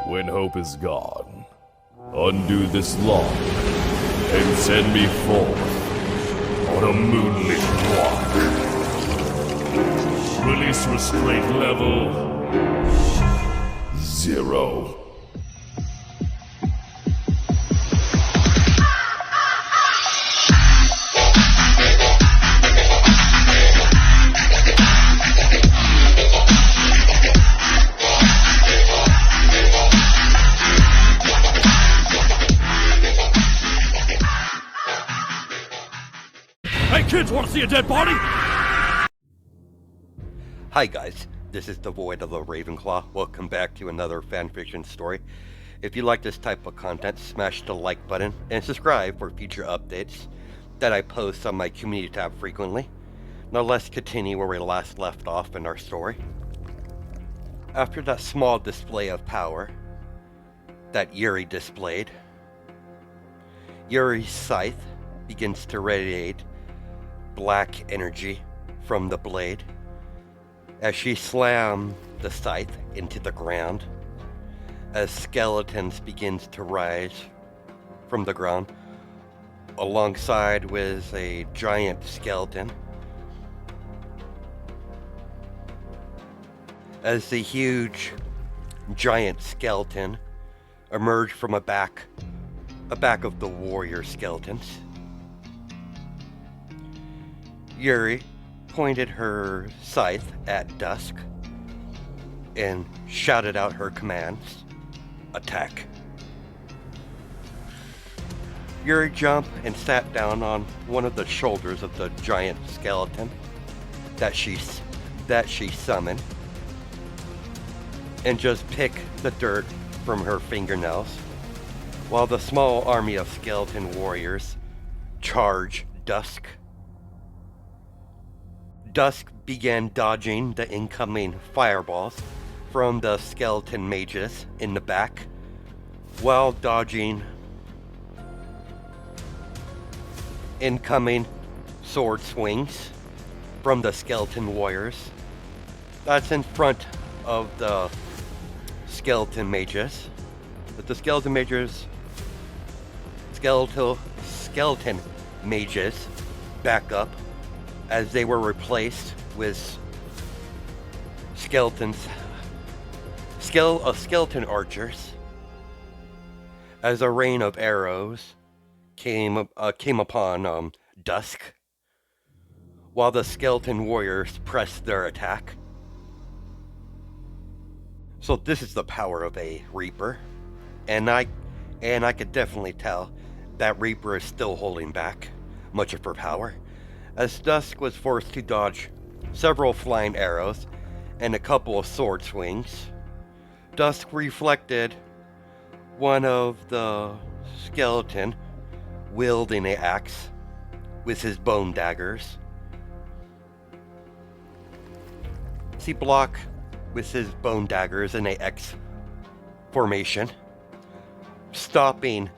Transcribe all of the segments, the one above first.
When hope is gone, undo this lock and send me forth on a moonlit walk. Release restraint level 0. Hey kids, wanna see a dead body? Hi guys, this is the Void of the Ravenclaw. Welcome back to another fanfiction story. If you like this type of content, smash the like button and subscribe for future updates that I post on my community tab frequently. Now let's continue where we last left off in our story. After that small display of power that Yuri displayed, Yuri's scythe begins to radiate black energy from the blade as she slammed the scythe into the ground. As skeletons begins to rise from the ground alongside with a giant skeleton. As the huge giant skeleton emerged from a back of the warrior skeletons, Yuri pointed her scythe at Dusk and shouted out her commands. Attack. Yuri jumped and sat down on one of the shoulders of the giant skeleton that she summoned and just picked the dirt from her fingernails while the small army of skeleton warriors charged Dusk. Dusk began dodging the incoming fireballs from the skeleton mages in the back, while dodging incoming sword swings from the skeleton warriors that's in front of the skeleton mages. But the skeleton mages back up as they were replaced with skeleton archers. As a rain of arrows came upon Dusk, while the skeleton warriors pressed their attack. So this is the power of a Reaper, and I could definitely tell that Reaper is still holding back much of her power, as Dusk was forced to dodge several flying arrows and a couple of sword swings. Dusk reflected one of the skeleton wielding an axe with his bone daggers. He blocked with his bone daggers in an X formation, stopping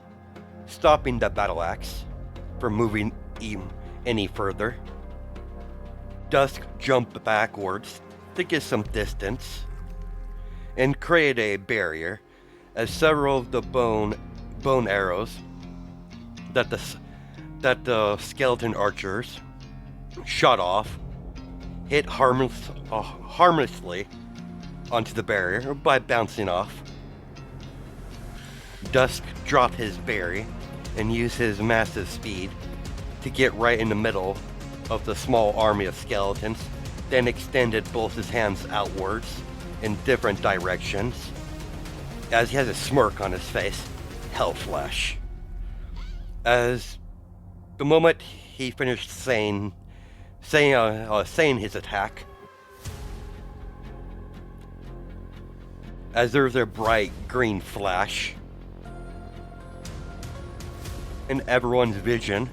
the battle axe from moving any further. Dusk jumped backwards to get some distance and create a barrier as several of the bone arrows that the skeleton archers shot off hit harmlessly onto the barrier by bouncing off. Dusk dropped his berry and used his massive speed to get right in the middle of the small army of skeletons, then extended both his hands outwards in different directions as he has a smirk on his face. Hellflash. As the moment he finished saying his attack, as there's a bright green flash and everyone's vision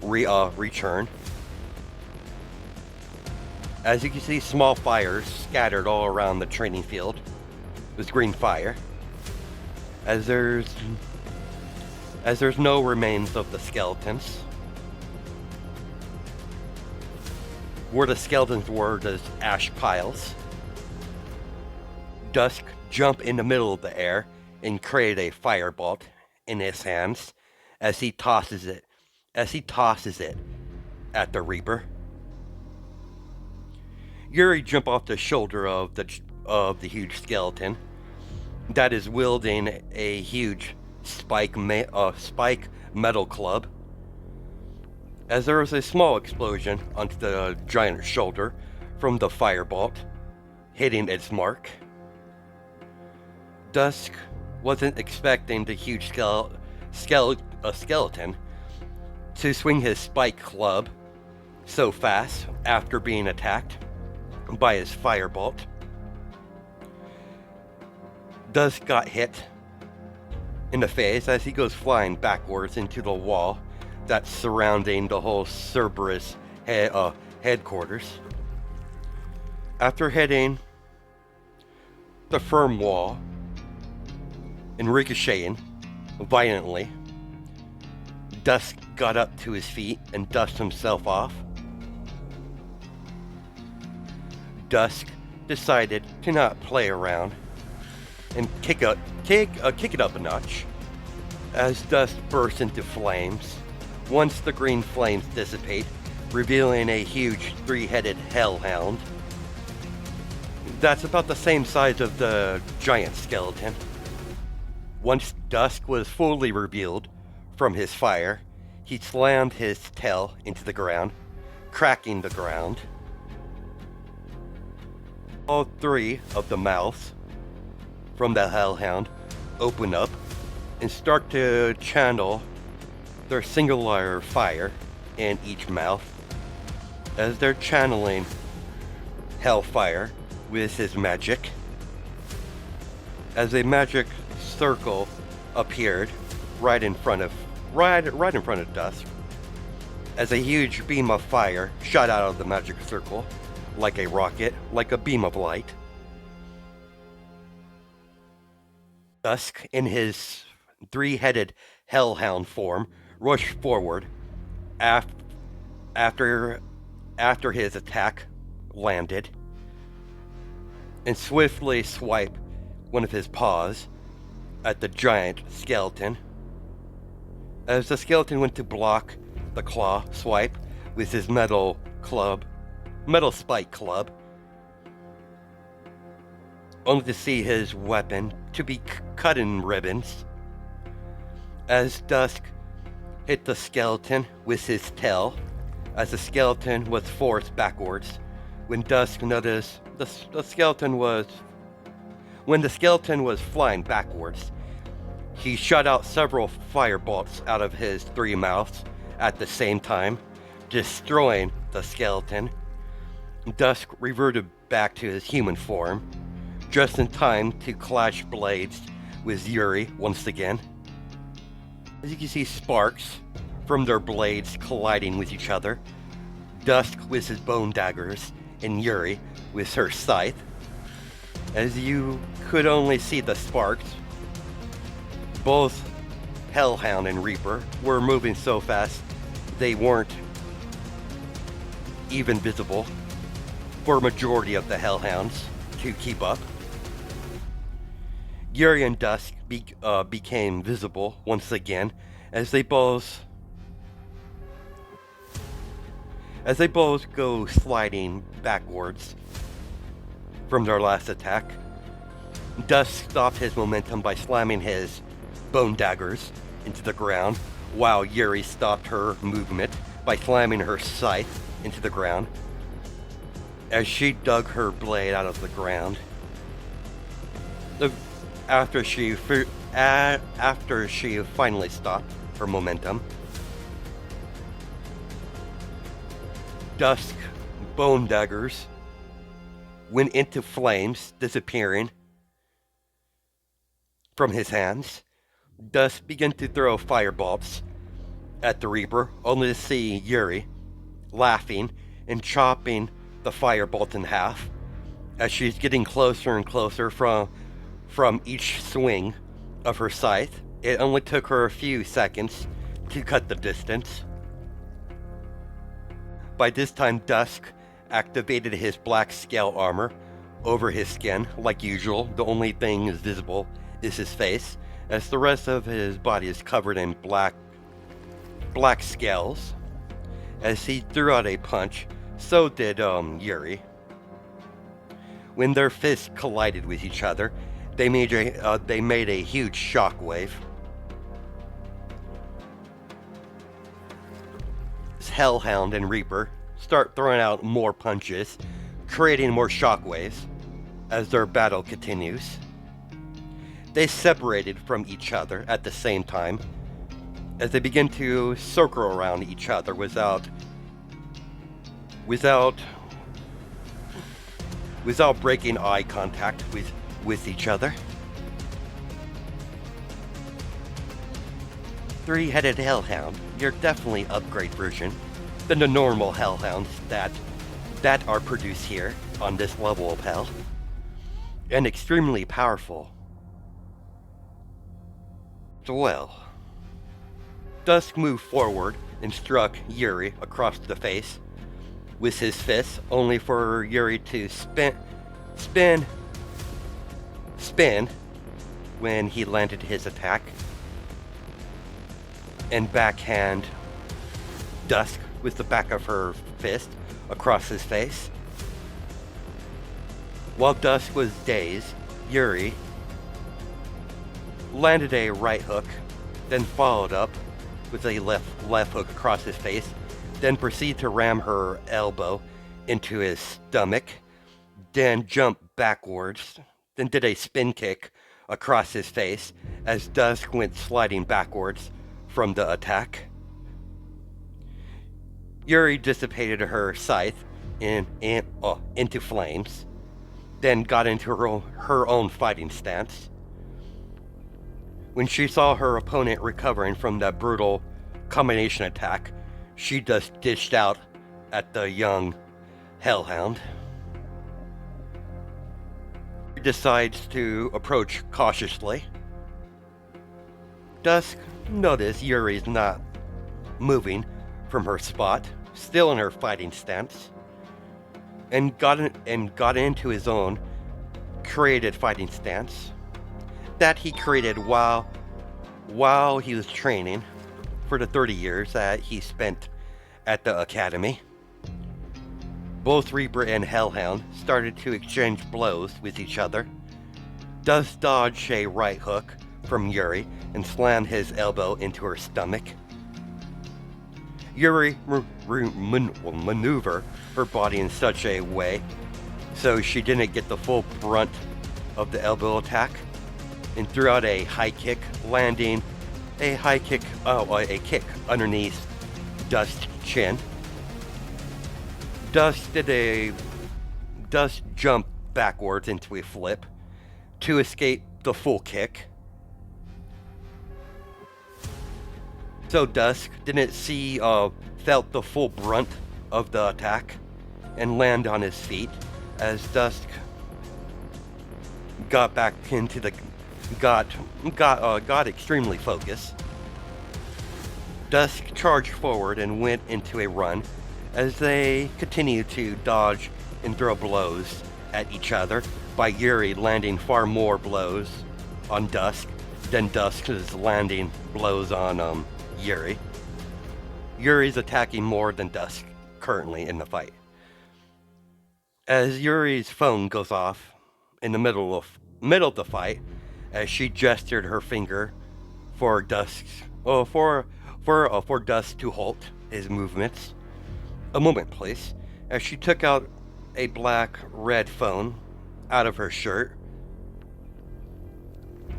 return. As you can see, small fires scattered all around the training field with green fire. As there's no remains of the skeletons. Where the skeletons were, there's ash piles. Dusk jumped in the middle of the air and created a firebolt in his hands as he tosses it at the Reaper. Yuri jumped off the shoulder of the huge skeleton that is wielding a huge spike metal club. As there was a small explosion onto the giant's shoulder from the firebolt, hitting its mark. Dusk wasn't expecting the huge skeleton to swing his spike club so fast after being attacked by his firebolt. Dusk got hit in the face as he goes flying backwards into the wall that's surrounding the whole Cerberus headquarters. After hitting the firm wall and ricocheting violently, Dusk got up to his feet and dusted himself off. Dusk decided to not play around and kick it up a notch as Dusk bursts into flames. Once the green flames dissipate, revealing a huge three-headed hellhound that's about the same size of the giant skeleton. Once Dusk was fully revealed from his fire, he slammed his tail into the ground, cracking the ground. All three of the mouths from the hellhound open up and start to channel their singular fire in each mouth. As they're channeling hellfire with his magic, as a magic circle appeared right in front of Dusk, as a huge beam of fire shot out of the magic circle like a rocket, like a beam of light. Dusk, in his three-headed hellhound form, rushed forward after his attack landed and swiftly swiped one of his paws at the giant skeleton. As the skeleton went to block the claw swipe with his metal spike club, only to see his weapon to be cut in ribbons. As Dusk hit the skeleton with his tail, as the skeleton was forced backwards, when Dusk noticed the skeleton was flying backwards, he shot out several firebolts out of his three mouths at the same time, destroying the skeleton. Dusk reverted back to his human form, just in time to clash blades with Yuri once again. As you can see sparks from their blades colliding with each other, Dusk with his bone daggers and Yuri with her scythe. As you could only see the sparks, both Hellhound and Reaper were moving so fast they weren't even visible for a majority of the Hellhounds to keep up. Yuri and Dusk became visible once again as they both go sliding backwards from their last attack. Dusk stopped his momentum by slamming his bone daggers into the ground, while Yuri stopped her movement by slamming her scythe into the ground. As she dug her blade out of the ground, after she finally stopped her momentum, Dusk bone daggers went into flames, disappearing from his hands. Dusk began to throw firebolts at the Reaper, only to see Yuri laughing and chopping the firebolt in half as she's getting closer and closer from each swing of her scythe. It only took her a few seconds to cut the distance. By this time, Dusk activated his black scale armor, over his skin, like usual. The only thing visible is his face, as the rest of his body is covered in black scales. As he threw out a punch, so did Yuri. When their fists collided with each other, they made a huge shockwave. Hellhound and Reaper start throwing out more punches, creating more shockwaves as their battle continues. They separated from each other at the same time as they begin to circle around each other without breaking eye contact with each other. Three-headed Hellhound, you're definitely upgrade version than the normal Hellhounds that are produced here on this level of hell, and extremely powerful. Well, Dusk moved forward and struck Yuri across the face with his fist, only for Yuri to spin when he landed his attack, and backhand Dusk with the back of her fist across his face. While Dusk was dazed, Yuri landed a right hook, then followed up with a left hook across his face, then proceeded to ram her elbow into his stomach, then jumped backwards, then did a spin kick across his face as Dusk went sliding backwards from the attack. Yuri dissipated her scythe into flames, then got into her own fighting stance. When she saw her opponent recovering from that brutal combination attack, she just dished out at the young Hellhound. She decides to approach cautiously. Dusk noticed Yuri's not moving from her spot, still in her fighting stance, and got into his own created fighting stance that he created while he was training for the 30 years that he spent at the academy. Both Reaper and Hellhound started to exchange blows with each other. Dusk dodged a right hook from Yuri and slammed his elbow into her stomach. Yuri maneuvered her body in such a way so she didn't get the full brunt of the elbow attack, and threw out a high kick, landing a kick underneath Dusk's chin. Dusk jumped backwards into a flip to escape the full kick. So Dusk didn't felt the full brunt of the attack and land on his feet as Dusk got back into the got extremely focused. Dusk charged forward and went into a run as they continued to dodge and throw blows at each other, by Yuri landing far more blows on Dusk than Dusk is landing blows on Yuri. Yuri's attacking more than Dusk currently in the fight. As Yuri's phone goes off in the middle of the fight, as she gestured her finger for Dusk to halt his movements. A moment, please. As she took out a black-red phone out of her shirt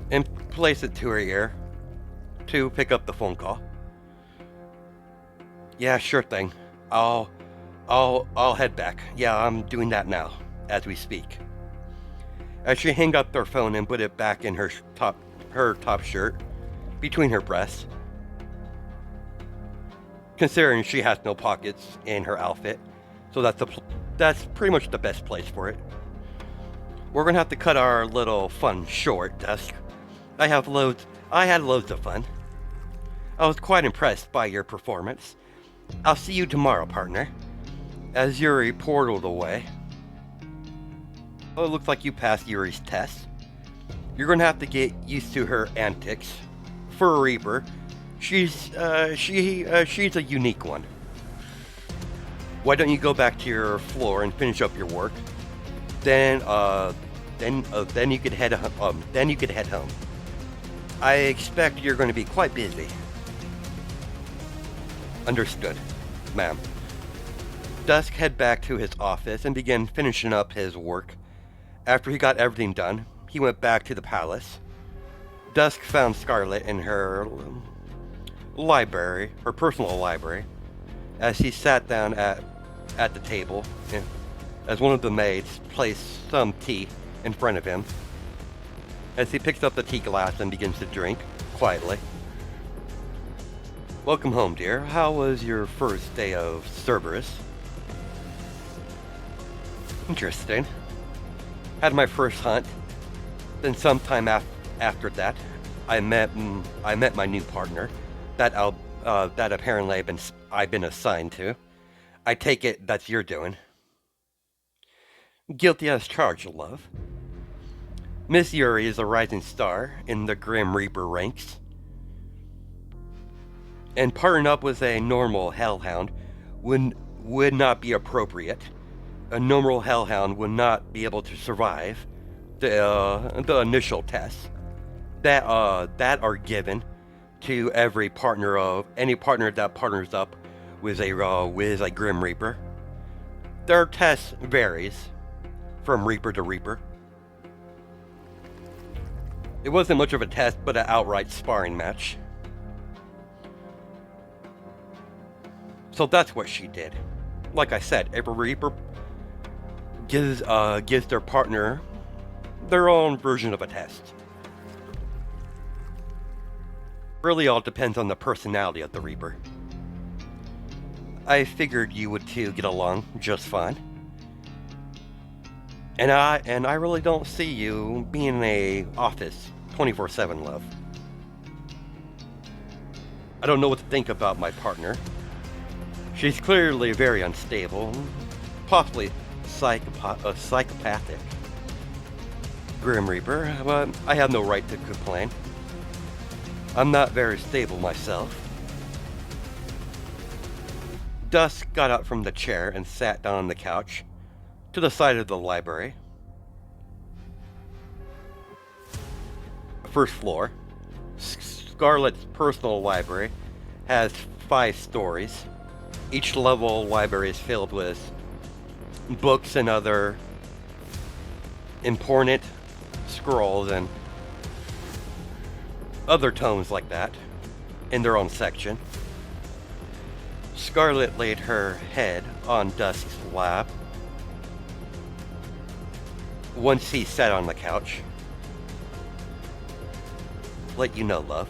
and placed it to her ear to pick up the phone call. Yeah, sure thing. I'll head back. Yeah, I'm doing that now, as we speak. As she hung up her phone and put it back in her top shirt, between her breasts. Considering she has no pockets in her outfit, so that's pretty much the best place for it. We're gonna have to cut our little fun short, Dusk. I had loads of fun. I was quite impressed by your performance. I'll see you tomorrow, partner. As Yuri portaled away. Oh, it looks like you passed Yuri's test. You're gonna have to get used to her antics. For a Reaper, she's a unique one. Why don't you go back to your floor and finish up your work? Then you could head home. I expect you're going to be quite busy. Understood, ma'am. Dusk head back to his office and began finishing up his work. After he got everything done, he went back to the palace. Dusk found Scarlet in her library, her personal library, as he sat down at the table, as one of the maids placed some tea in front of him. As he picks up the tea glass and begins to drink, quietly. Welcome home, dear. How was your first day of Cerberus? Interesting. Had my first hunt. Then sometime after that, I met my new partner, that apparently I've been assigned to. I take it that's your doing. Guilty as charged, love. Miss Yuri is a rising star in the Grim Reaper ranks. And partnering up with a normal hellhound would not be appropriate. A normal hellhound would not be able to survive the initial tests that are given to any partner that partners up with a Grim Reaper. Their test varies from Reaper to Reaper. It wasn't much of a test, but an outright sparring match. So that's what she did. Like I said, every Reaper gives their partner their own version of a test. Really all depends on the personality of the Reaper. I figured you would two get along just fine. And I really don't see you being in a office 24/7, love. I don't know what to think about my partner. She's clearly very unstable, possibly psychopathic. Grim Reaper, but I have no right to complain. I'm not very stable myself. Dusk got up from the chair and sat down on the couch to the side of the library. First floor. Scarlet's personal library has 5 stories. Each level library is filled with books and other important scrolls and other tomes like that in their own section. Scarlet laid her head on Dusk's lap once he sat on the couch. Let you know, love,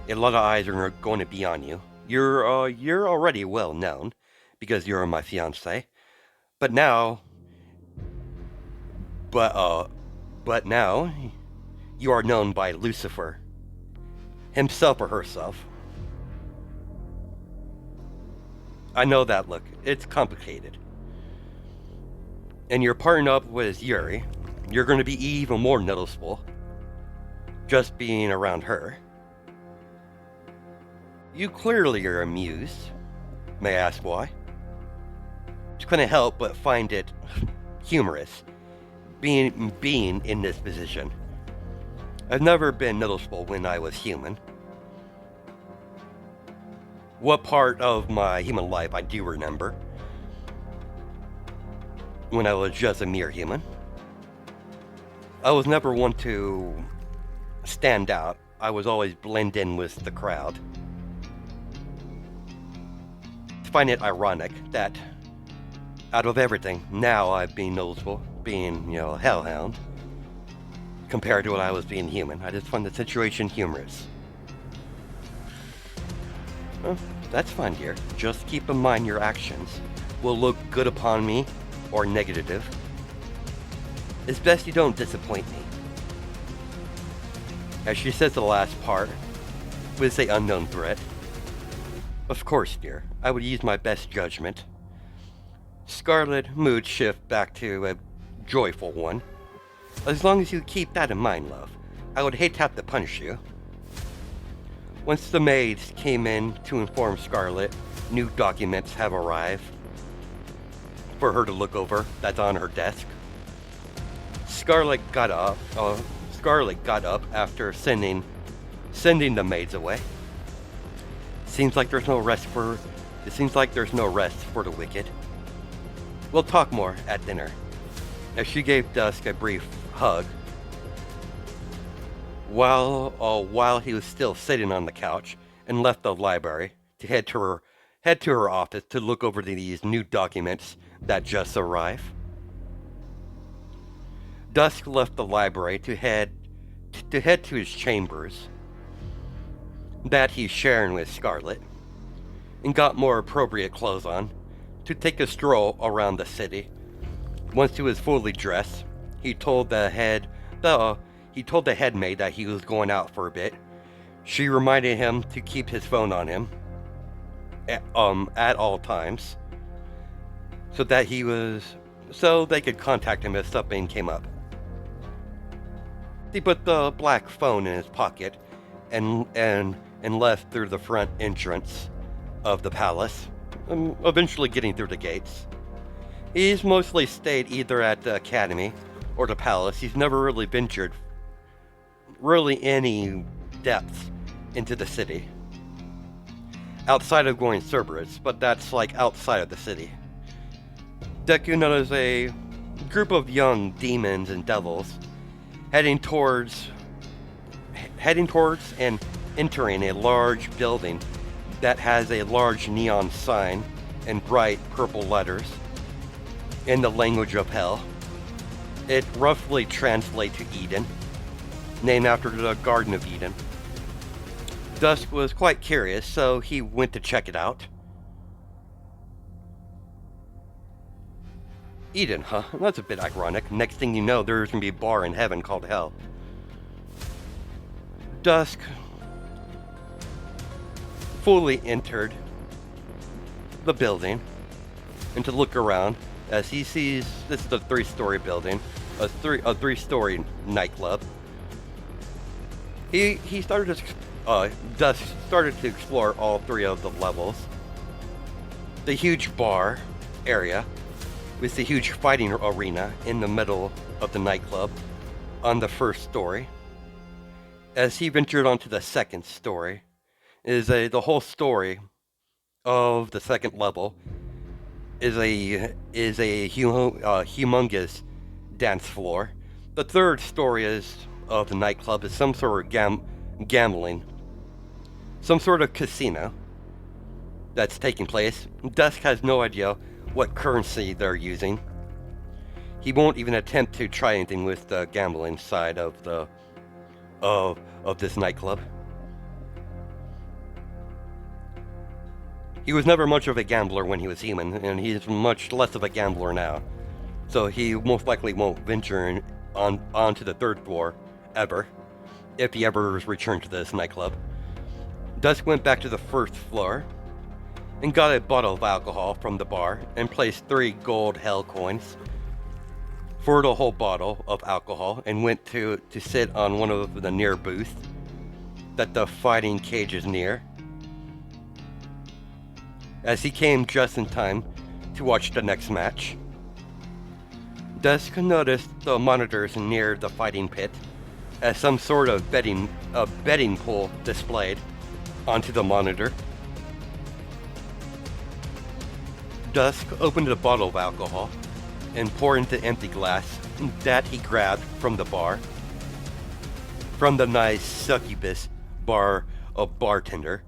a lot of eyes are going to be on you. You're already well known because you're my fiance, but now you are known by Lucifer himself or herself. I know that look. It's complicated. And you're partnering up with Yuri. You're going to be even more noticeable just being around her. You clearly are amused. May I ask why? Just couldn't help but find it humorous being in this position. I've never been noticeable when I was human. What part of my human life I do remember? When I was just a mere human. I was never one to stand out. I was always blend in with the crowd. I find it ironic that out of everything, now I've been noticeable, being, a hellhound, compared to when I was being human. I just find the situation humorous. Well, that's fine, dear. Just keep in mind your actions will look good upon me or negative. It's best you don't disappoint me. As she says the last part, with the unknown threat. Of course, dear, I would use my best judgment. Scarlet mood shift back to a joyful one. As long as you keep that in mind, love. I would hate to have to punish you. Once the maids came in to inform Scarlet, new documents have arrived for her to look over that's on her desk. Scarlet got up after sending the maids away. Seems like there's no rest for the wicked. We'll talk more at dinner. As she gave Dusk a brief hug, while he was still sitting on the couch, and left the library to head to her office to look over these new documents that just arrived. Dusk left the library to head to his chambers that he's sharing with Scarlet, and got more appropriate clothes on to take a stroll around the city. Once he was fully dressed, he told the headmaid that he was going out for a bit. She reminded him to keep his phone on him at all times, so they could contact him if something came up. He put the black phone in his pocket and left through the front entrance of the palace, eventually getting through the gates. He's mostly stayed either at the academy or the palace. He's never really ventured any depths into the city. Outside of going Cerberus, but that's like outside of the city. Deku noticed a group of young demons and devils heading towards and entering a large building that has a large neon sign and bright purple letters in the language of hell. It roughly translates to Eden, named after the Garden of Eden. Dusk was quite curious, so he went to check it out. Eden, huh? That's a bit ironic. Next thing you know, there's gonna be a bar in heaven called Hell. Dusk fully entered the building and to look around as he sees this is a 3-story building, a 3-story nightclub. Dusk started to explore all 3 of the levels. The huge bar area with the huge fighting arena in the middle of the nightclub on the 1st story. As he ventured onto the 2nd story, the whole story of the 2nd level is a humongous dance floor. The 3rd story of the nightclub is some sort of gambling, some sort of casino that's taking place. Dusk has no idea what currency they're using. He won't even attempt to try anything with the gambling side of this nightclub. He was never much of a gambler when he was human, and he's much less of a gambler now. So he most likely won't venture onto the 3rd floor ever, if he ever returned to this nightclub. Dusk went back to the 1st floor and got a bottle of alcohol from the bar and placed 3 gold hell coins for the whole bottle of alcohol, and went to sit on one of the near booths that the fighting cage is near, as he came just in time to watch the next match. Dusk noticed the monitors near the fighting pit as some sort of betting pool displayed onto the monitor. Dusk opened a bottle of alcohol and poured into the empty glass that he grabbed from the bar, from the nice succubus bartender.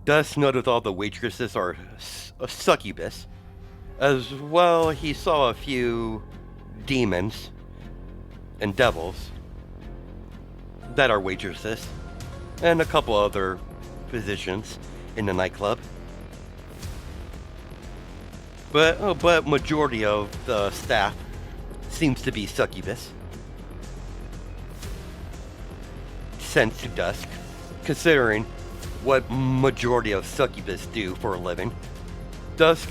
Dusk noticed all the waitresses are succubus. As well, he saw a few demons and devils that are waitresses, and a couple other physicians in the nightclub. But majority of the staff seems to be succubus. Sent to Dusk, considering what majority of succubus do for a living. Dusk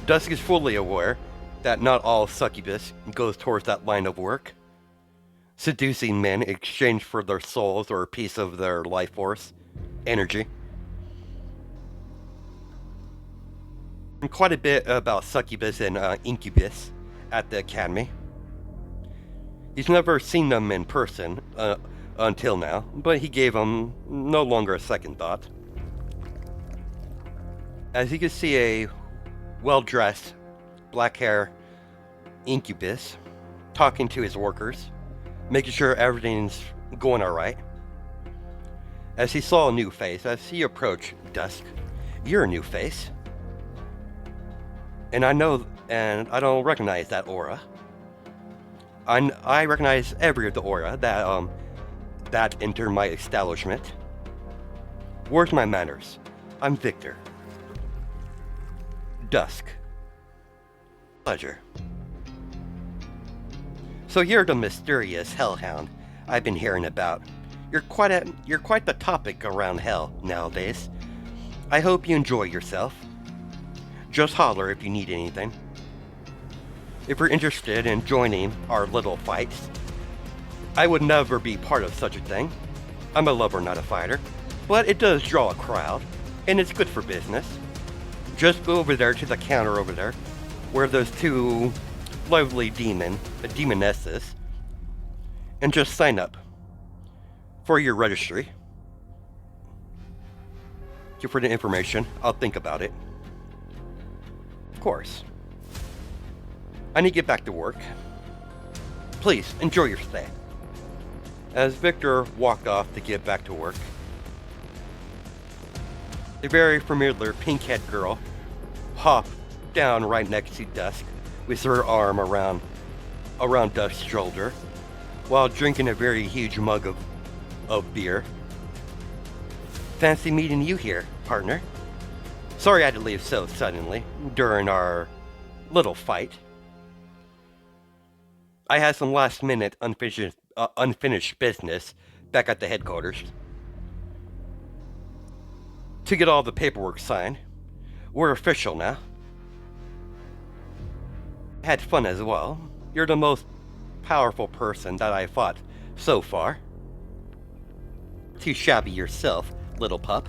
is fully aware that not all succubus goes towards that line of work. Seducing men in exchange for their souls or a piece of their life force, energy. And quite a bit about succubus and incubus at the academy. He's never seen them in person until now, but he gave them no longer a second thought. As you can see, a well-dressed, black hair incubus talking to his workers, making sure everything's going alright. As he saw a new face, as he approached Dusk, "You're a new face. And I don't recognize that aura. I recognize every of the aura that entered my establishment. Where's my manners? I'm Victor. Dusk. Pleasure. So you're the mysterious hellhound I've been hearing about. You're quite the topic around hell nowadays. I hope you enjoy yourself. Just holler if you need anything. If you're interested in joining our little fights, I would never be part of such a thing. I'm a lover, not a fighter. But it does draw a crowd, and it's good for business. Just go over there to the counter over there, where those two lovely demonesses, and just sign up for your registry. Give for the information. I'll think about it. Of course. I need to get back to work. Please, enjoy your stay. As Victor walked off to get back to work, a very familiar pink-haired girl hopped down right next to Dusk with her arm around Dusk's shoulder while drinking a very huge mug of beer. Fancy meeting you here, partner. Sorry I had to leave so suddenly during our little fight. I had some last-minute unfinished business back at the headquarters to get all the paperwork signed. We're official now. Had fun as well. You're the most powerful person that I fought so far. Too shabby yourself, little pup.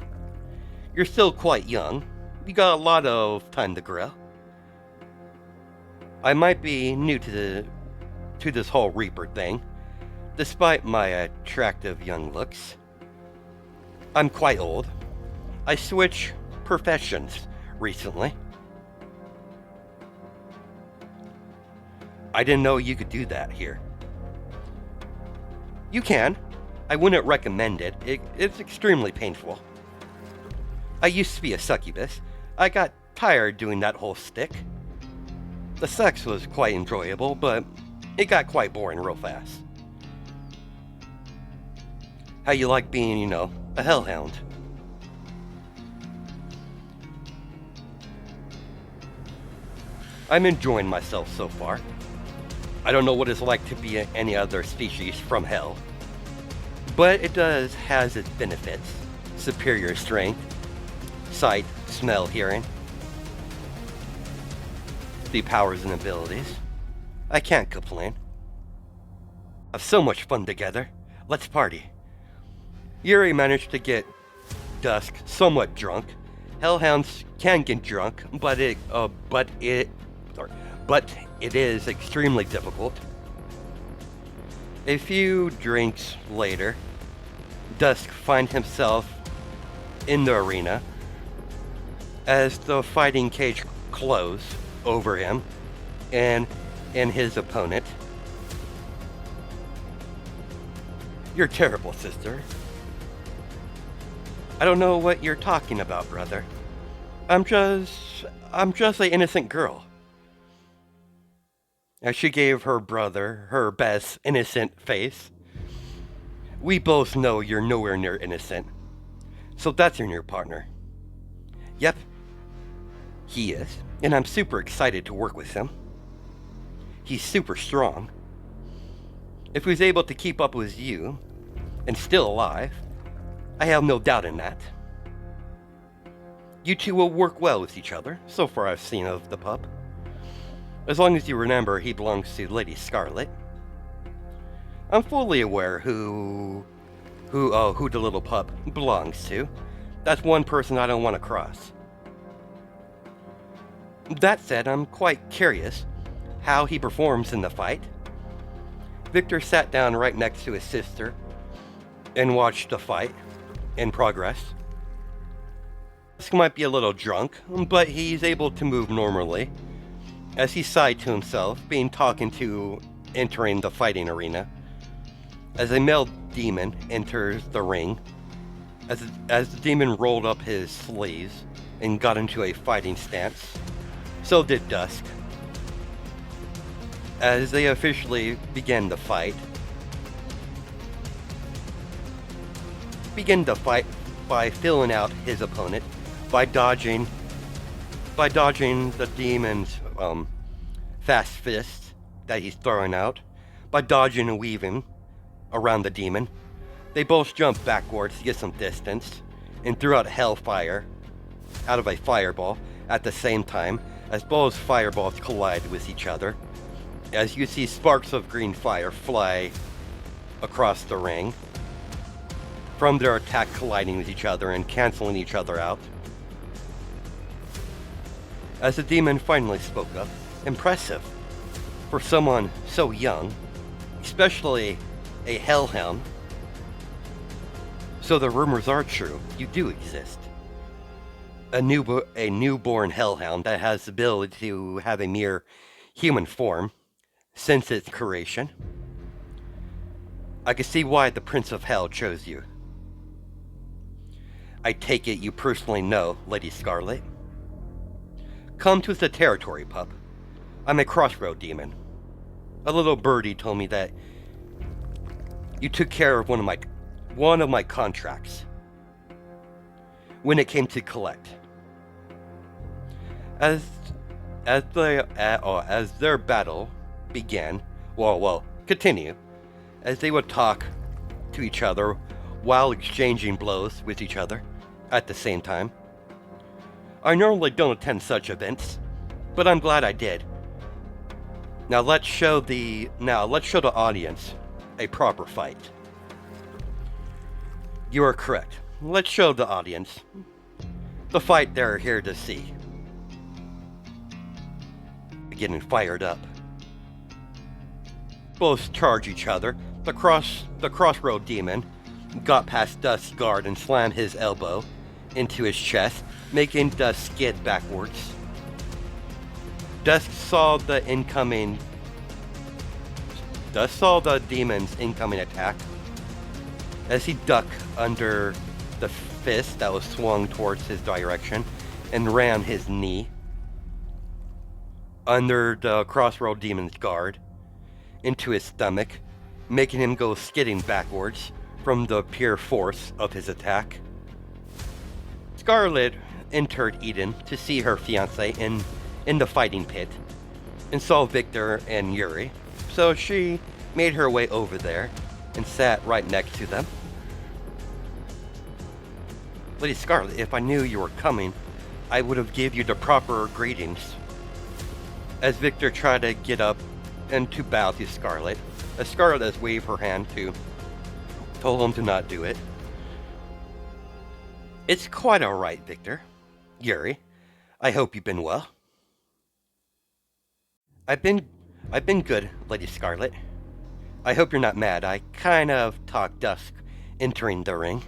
You're still quite young. You got a lot of time to grow. I might be new to this whole Reaper thing, despite my attractive young looks. I'm quite old. I switched professions recently. I didn't know you could do that here. You can. I wouldn't recommend it. It's extremely painful. I used to be a succubus. I got tired doing that whole stick. The sex was quite enjoyable, but it got quite boring real fast. How you like being, a hellhound? I'm enjoying myself so far. I don't know what it's like to be any other species from hell, but it has its benefits. Superior strength, sight, smell, hearing, the powers and abilities. I can't complain. Have so much fun together. Let's party. Yuri managed to get Dusk somewhat drunk. Hellhounds can get drunk, but it is extremely difficult. A few drinks later, Dusk finds himself in the arena as the fighting cage closed over him and his opponent. You're terrible, sister. I don't know what you're talking about, brother. I'm just an innocent girl. As she gave her brother her best innocent face. We both know you're nowhere near innocent. So that's your new partner. Yep, he is, and I'm super excited to work with him. He's super strong. If he's able to keep up with you, and still alive, I have no doubt in that. You two will work well with each other, so far I've seen of the pup. As long as you remember he belongs to Lady Scarlet. I'm fully aware who the little pup belongs to. That's one person I don't want to cross. That said, I'm quite curious how he performs in the fight. Victor sat down right next to his sister and watched the fight in progress. Dusk might be a little drunk, but he's able to move normally. As he sighed to himself, being talking to entering the fighting arena. As a male demon enters the ring, as the demon rolled up his sleeves and got into a fighting stance, so did Dusk. As they officially began the fight by filling out his opponent, by dodging the demon's fast fists that he's throwing out, by dodging and weaving around the demon. They both jumped backwards to get some distance and threw out hellfire out of a fireball at the same time as both fireballs collide with each other. As you see sparks of green fire fly across the ring from their attack colliding with each other and canceling each other out. As the demon finally spoke up, impressive for someone so young, especially a hellhound. So the rumors are true, you do exist. A newborn hellhound that has the ability to have a mere human form since its creation. I can see why the Prince of Hell chose you. I take it you personally know Lady Scarlet. Come to the territory, pup. I'm a crossroad demon. A little birdie told me that you took care of one of my contracts when it came to collect. As their battle began, continue, as they would talk to each other while exchanging blows with each other at the same time. I normally don't attend such events, but I'm glad I did. Now let's show the audience a proper fight. You are correct. Let's show the audience the fight they're here to see. Getting fired up. Both charge each other. The crossroad demon got past Dusk's guard and slammed his elbow into his chest, making Dusk skid backwards. Dusk saw the demon's incoming attack as he ducked under the fist that was swung towards his direction and ran his knee under the crossroad demon's guard into his stomach, making him go skidding backwards from the pure force of his attack. Scarlet entered Eden to see her fiancé in the fighting pit and saw Victor and Yuri, so she made her way over there and sat right next to them. Lady Scarlet, if I knew you were coming, I would have gave you the proper greetings. As Victor tried to get up and to bow to Scarlet, as Scarlet has waved her hand told him to not do it. It's quite alright, Victor. Yuri, I hope you've been well. I've been good, Lady Scarlet. I hope you're not mad. I kind of talked Dusk entering the ring.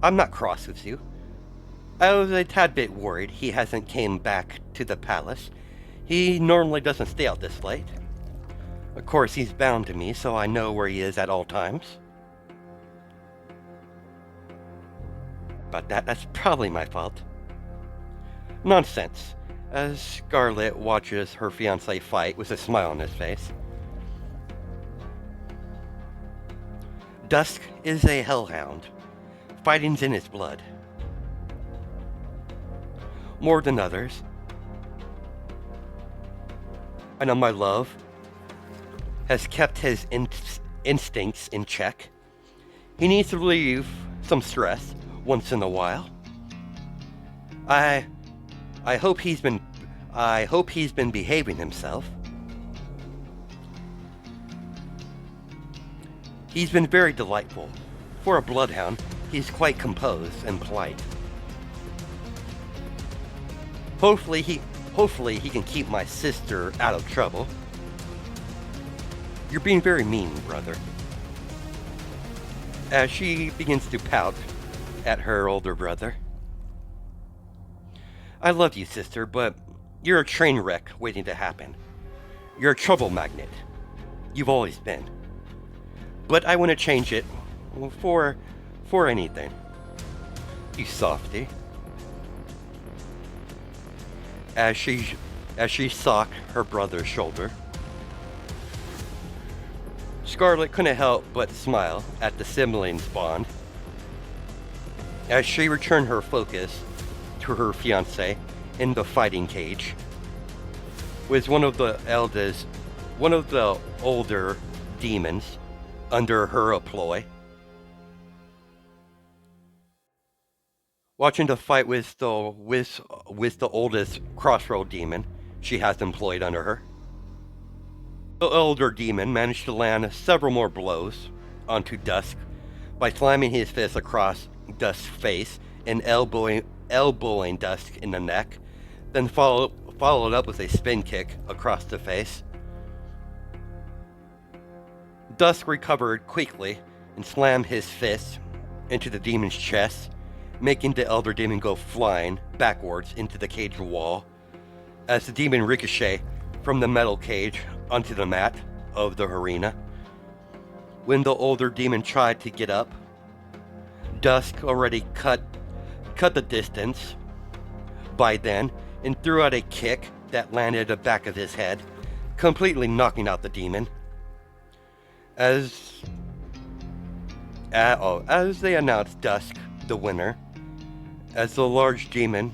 I'm not cross with you. I was a tad bit worried he hasn't came back to the palace. He normally doesn't stay out this late. Of course, he's bound to me, so I know where he is at all times. But that's probably my fault. Nonsense. As Scarlet watches her fiancé fight with a smile on his face. Dusk is a hellhound. Fighting's in his blood. More than others. I know my love has kept his instincts in check. He needs to relieve some stress once in a while. I hope he's been I hope he's been behaving himself. He's been very delightful. For a bloodhound, he's quite composed and polite. Hopefully he can keep my sister out of trouble. You're being very mean, brother. As she begins to pout at her older brother. I love you, sister, but you're a train wreck waiting to happen. You're a trouble magnet. You've always been. But I want to change it for anything. You softy. As she socked her brother's shoulder, Scarlet couldn't help but smile at the siblings' bond. As she returned her focus to her fiancé in the fighting cage, was one of the older demons under her employ. Watching the fight with the oldest crossroad demon she has employed under her. The elder demon managed to land several more blows onto Dusk by slamming his fist across Dusk's face and elbowing Dusk in the neck, then followed up with a spin kick across the face. Dusk recovered quickly and slammed his fist into the demon's chest, making the elder demon go flying backwards into the cage wall as the demon ricocheted from the metal cage onto the mat of the arena. When the older demon tried to get up, Dusk already cut the distance by then and threw out a kick that landed at the back of his head, completely knocking out the demon. As they announced Dusk the winner, as the large demon,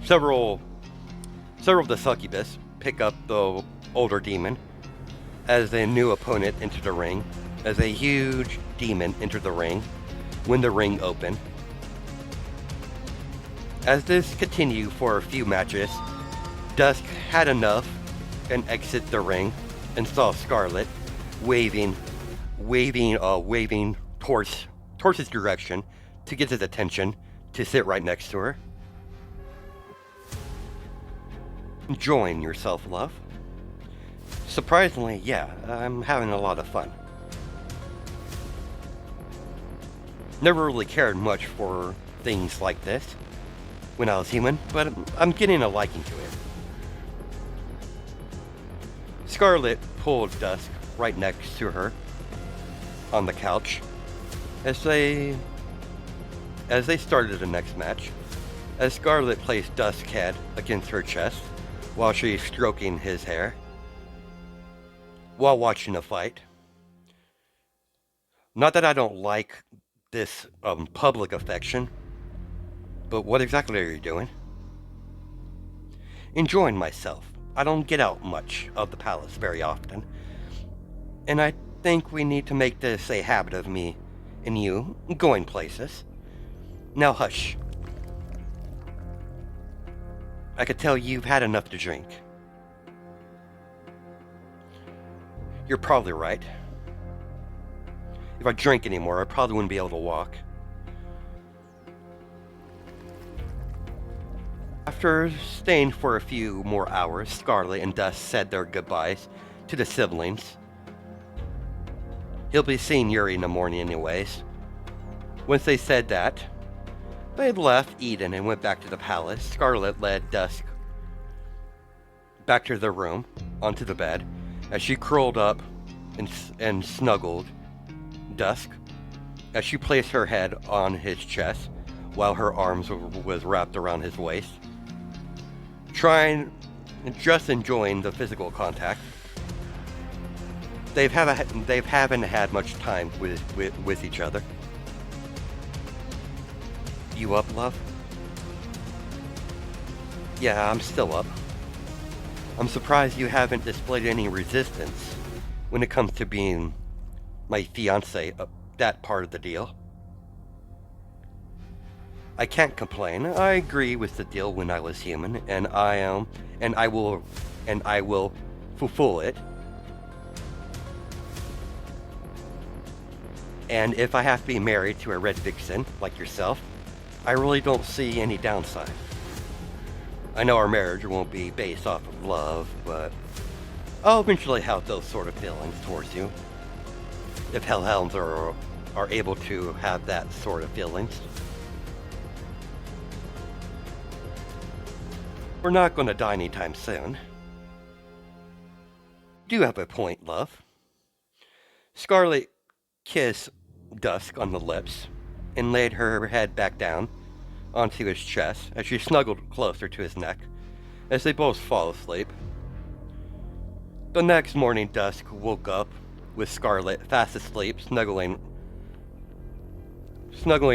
several of the succubus pick up the older demon as a new opponent into the ring, as a huge demon entered the ring when the ring opened. As this continued for a few matches, Dusk had enough and exit the ring and saw Scarlet waving towards his direction to get his attention to sit right next to her. Enjoying yourself, love? Surprisingly, yeah, I'm having a lot of fun. Never really cared much for things like this when I was human, but I'm getting a liking to it. Scarlet pulled Dusk right next to her on the couch as they started the next match, as Scarlet placed Dusk's head against her chest while she's stroking his hair while watching the fight. Not that I don't like this public affection, but what exactly are you doing? Enjoying myself. I don't get out much of the palace very often, and I think we need to make this a habit of me and you going places. Now hush. I could tell you've had enough to drink. You're probably right. If I drank anymore, I probably wouldn't be able to walk. After staying for a few more hours, Scarlet and Dusk said their goodbyes to the siblings. He'll be seeing Yuri in the morning anyways. Once they said that, they left Eden and went back to the palace. Scarlet led Dusk back to their room, onto the bed, as she curled up and snuggled Dusk, as she placed her head on his chest while her arms was wrapped around his waist, just enjoying the physical contact. They haven't had much time with each other. You up, love? Yeah, I'm still up. I'm surprised you haven't displayed any resistance when it comes to being my fiancé, that part of the deal. I can't complain. I agree with the deal when I was human, and I will fulfill it. And if I have to be married to a red vixen like yourself, I really don't see any downside. I know our marriage won't be based off of love, but I'll eventually have those sort of feelings towards you. If hellhounds are able to have that sort of feelings. We're not going to die anytime soon. You do have a point, love. Scarlet kissed Dusk on the lips and laid her head back down onto his chest as she snuggled closer to his neck as they both fall asleep. The next morning, Dusk woke up with Scarlet fast asleep, snuggling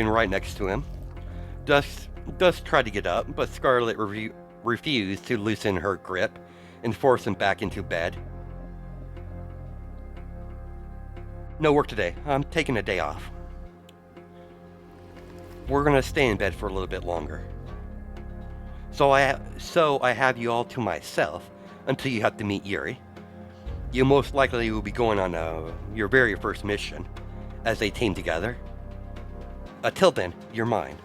right next to him. Dusk tried to get up, but Scarlet refused to loosen her grip and force him back into bed. No work today. I'm taking a day off. We're gonna stay in bed for a little bit longer. So I have you all to myself until you have to meet Yuri. You most likely will be going on your very first mission as a team together. Until then, you're mine.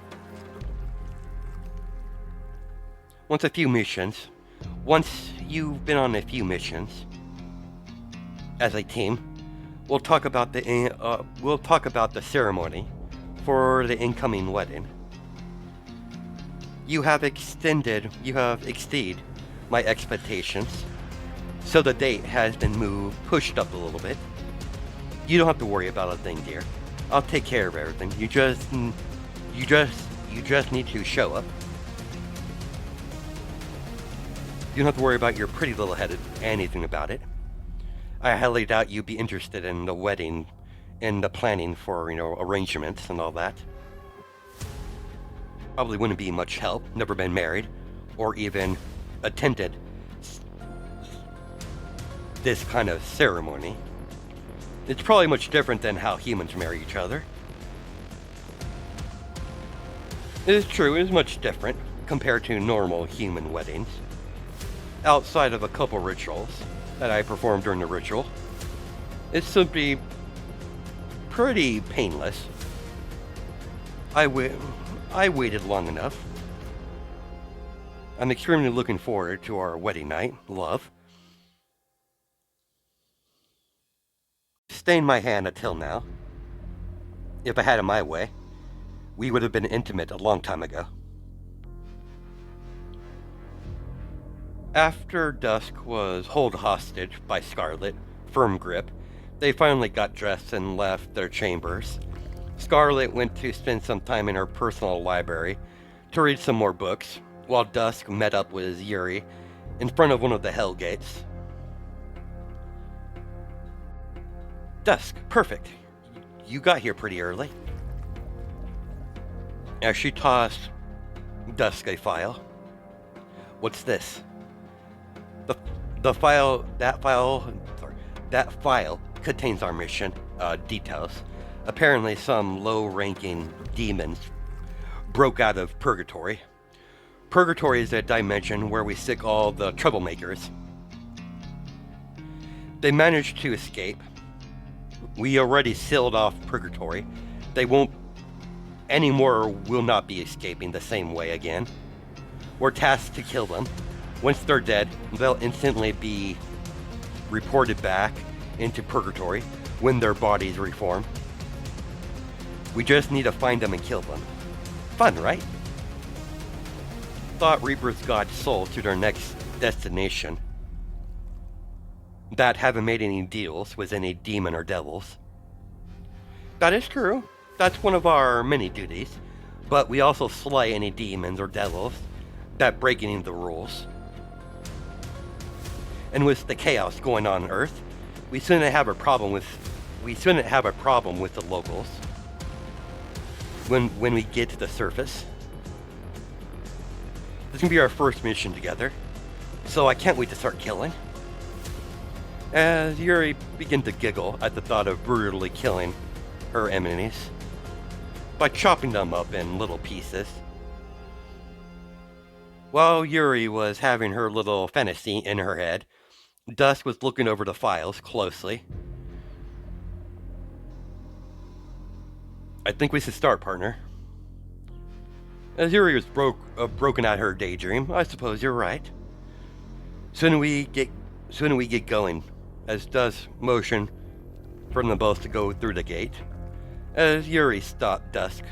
Once you've been on a few missions as a team, we'll talk about the ceremony for the incoming wedding. You have exceeded my expectations, so the date has been pushed up a little bit. You don't have to worry about a thing, dear. I'll take care of everything. You just need to show up. You don't have to worry about your pretty little head anything about it. I highly doubt you'd be interested in the wedding and the planning for, arrangements and all that. Probably wouldn't be much help, never been married, or even attended this kind of ceremony. It's probably much different than how humans marry each other. It is true, it is much different compared to normal human weddings. Outside of a couple rituals that I performed during the ritual, it's simply pretty painless. I waited long enough. I'm extremely looking forward to our wedding night, love. Stained my hand until now. If I had it my way, we would have been intimate a long time ago. After Dusk was held hostage by Scarlet, firm grip, they finally got dressed and left their chambers. Scarlet went to spend some time in her personal library to read some more books, while Dusk met up with Yuri in front of one of the Hell Gates. Dusk, perfect. You got here pretty early. As she tossed Dusk a file. What's this? That file contains our mission details. Apparently some low-ranking demons broke out of Purgatory. Purgatory is a dimension where we stick all the troublemakers. They managed to escape. We already sealed off Purgatory. They will not be escaping the same way again. We're tasked to kill them. Once they're dead, they'll instantly be reported back into Purgatory when their bodies reform. We just need to find them and kill them. Fun, right? Thought Reapers got souls to their next destination that haven't made any deals with any demon or devils. That is true. That's one of our many duties. But we also slay any demons or devils that break any of the rules. And with the chaos going on Earth, we shouldn't have a problem with the locals when we get to the surface. This is gonna be our first mission together, so I can't wait to start killing. As Yuri began to giggle at the thought of brutally killing her enemies by chopping them up in little pieces While Yuri was having her little fantasy in her head, Dusk was looking over the files closely. I think we should start, partner. As Yuri was broken out her daydream, I suppose you're right. Soon we get going, as Dusk motioned for them both to go through the gate. As Yuri stopped Dusk.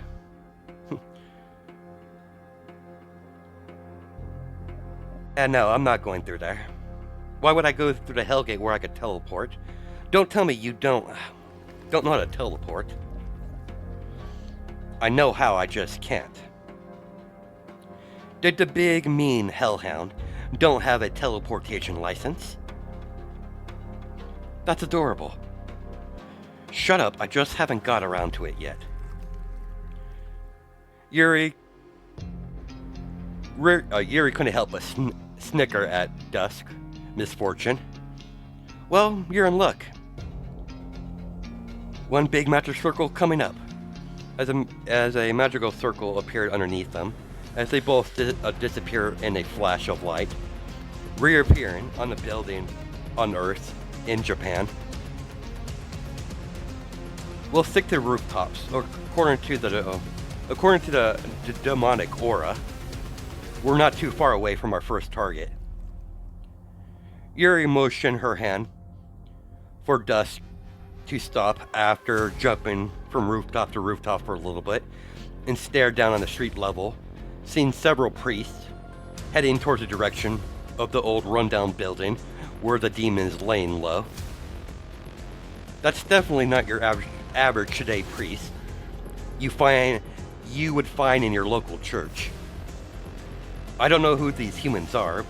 And no, I'm not going through there. Why would I go through the Hellgate where I could teleport? Don't tell me you don't know how to teleport. I know how, I just can't. Did the big, mean hellhound don't have a teleportation license? That's adorable. Shut up, I just haven't got around to it yet. Yuri couldn't help but snicker at Dusk misfortune. Well, you're in luck. One big magic circle coming up. As a magical circle appeared underneath them, as they both disappear in a flash of light, reappearing on the building on Earth in Japan. We'll stick to rooftops, according to the demonic aura. We're not too far away from our first target. Yuri motioned her hand for Dusk to stop after jumping from rooftop to rooftop for a little bit and stared down on the street level, seeing several priests heading towards the direction of the old rundown building where the demon is laying low. That's definitely not your average day priest you would find in your local church. I don't know who these humans are.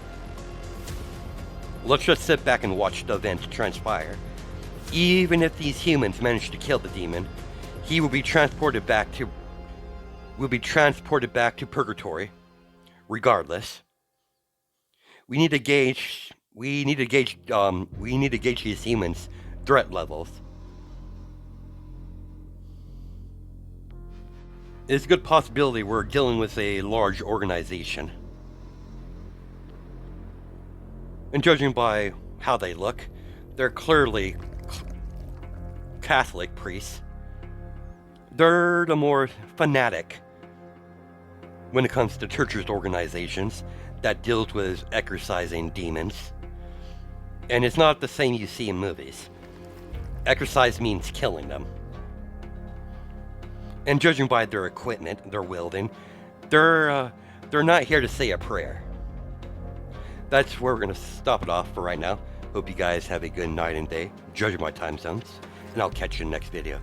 Let's just sit back and watch the event transpire. Even if these humans manage to kill the demon, he will be transported back to purgatory. Regardless, we need to gauge these humans' threat levels. It's a good possibility we're dealing with a large organization. And judging by how they look, they're clearly Catholic priests. They're the more fanatic when it comes to churches organizations that deals with exorcising demons. And it's not the same you see in movies. Exorcise means killing them. And judging by their equipment they're wielding, they're not here to say a prayer. That's where we're going to stop it off for right now. Hope you guys have a good night and day, judging my time zones, and I'll catch you in the next video.